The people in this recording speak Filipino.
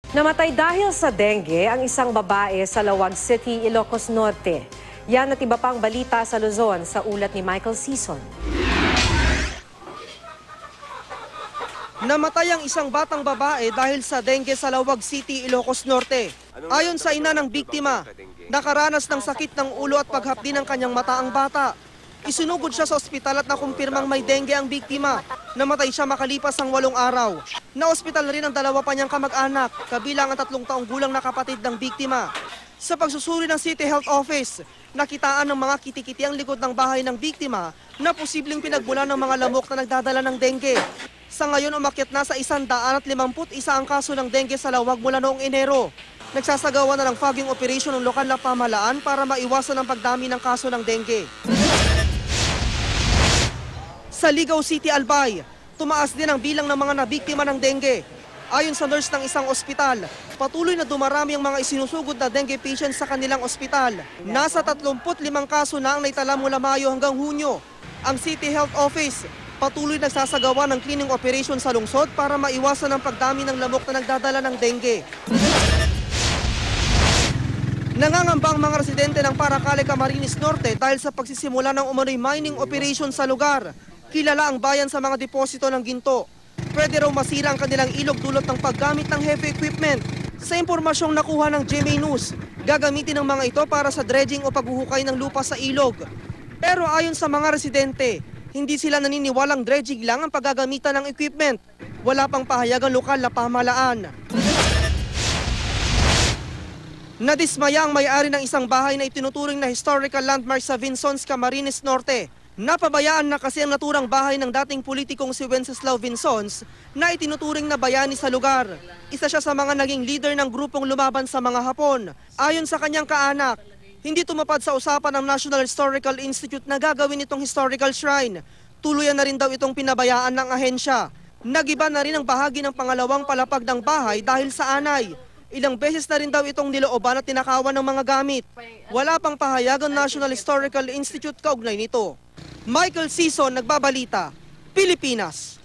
Namatay dahil sa dengue ang isang babae sa Lawag City, Ilocos Norte. Yan at iba pang balita sa Luzon sa ulat ni Michael Sison. Namatay ang isang batang babae dahil sa dengue sa Lawag City, Ilocos Norte. Ayon sa ina ng biktima, nakaranas ng sakit ng ulo at paghapdi ng kanyang mata ang bata. Isinugod siya sa ospital at nakumpirmang may dengue ang biktima. Namatay siya makalipas ang 8 araw. Na-ospital rin ang 2 pa niyang kamag-anak, kabilang ang 3 taong gulang na kapatid ng biktima. Sa pagsusuri ng City Health Office, nakitaan ng mga kitikiti ang likod ng bahay ng biktima na posibleng pinagmula ng mga lamok na nagdadala ng dengue. Sa ngayon, umakyat na sa 151 ang kaso ng dengue sa Lawag mula noong Enero. Nagsasagawa na ng fogging operation ng lokal na pamahalaan para maiwasan ang pagdami ng kaso ng dengue. Sa Ligaw City, Albay, tumaas din ang bilang ng mga nabiktima ng dengue. Ayon sa nurse ng isang ospital, patuloy na dumarami ang mga isinusugod na dengue patients sa kanilang ospital. Nasa 35 kaso na ang naitala mula Mayo hanggang Hunyo. Ang City Health Office, patuloy nagsasagawa ng cleaning operation sa lungsod para maiwasan ang pagdami ng lamok na nagdadala ng dengue. Nangangamba ang mga residente ng Paracale, Camarines Norte dahil sa pagsisimula ng umano'y mining operation sa lugar. Kilala ang bayan sa mga deposito ng ginto. Pwede raw masira ang kanilang ilog dulot ng paggamit ng heavy equipment. Sa impormasyong nakuha ng GMA News, gagamitin ng mga ito para sa dredging o paghuhukay ng lupa sa ilog. Pero ayon sa mga residente, hindi sila naniniwalang dredging lang ang paggagamitan ng equipment. Wala pang pahayag ang lokal na pamahalaan. Nadismaya ang may-ari ng isang bahay na itinuturing na historical landmark sa Vinsons, Camarines Norte. Napabayaan na kasi ang naturang bahay ng dating politikong si Wenceslao Vinsons na itinuturing na bayani sa lugar. Isa siya sa mga naging leader ng grupong lumaban sa mga Hapon. Ayon sa kanyang kaanak, hindi tumapad sa usapan ng National Historical Institute na gagawin itong historical shrine. Tuluyan na rin daw itong pinabayaan ng ahensya. Nagiba na rin ang bahagi ng pangalawang palapag ng bahay dahil sa anay. Ilang beses na rin daw itong nilooban at tinakawan ng mga gamit. Wala pang pahayag ang National Historical Institute kaugnay nito. Michael Sison, nagbabalita, Pilipinas.